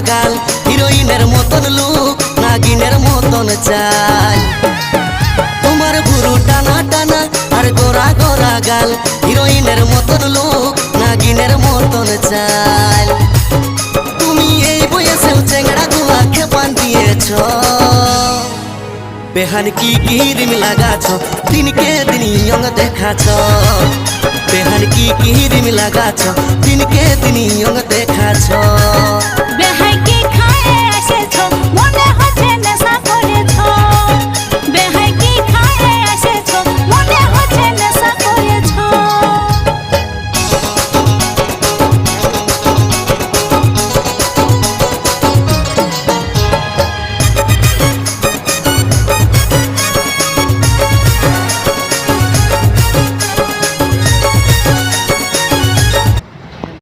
গাল, হিরোইনের মতন লুক, নাগিনের মতন চাল। তোমার ভুরু টানা টানা আর গোরা গোরা গাল, হিরোইনের মতন লুক, নাগিনের মতন চাল। তুমি এই বয়সেও চেংড়া গুলা খেপান দিয়েছ। বেহান কি ক্রিম লাগাছ, দিনকে দিন ইয়ং দেখাছ। বেহান কি ক্রিম লাগাছ, দিনকে দিন ইয়ং দেখাছ।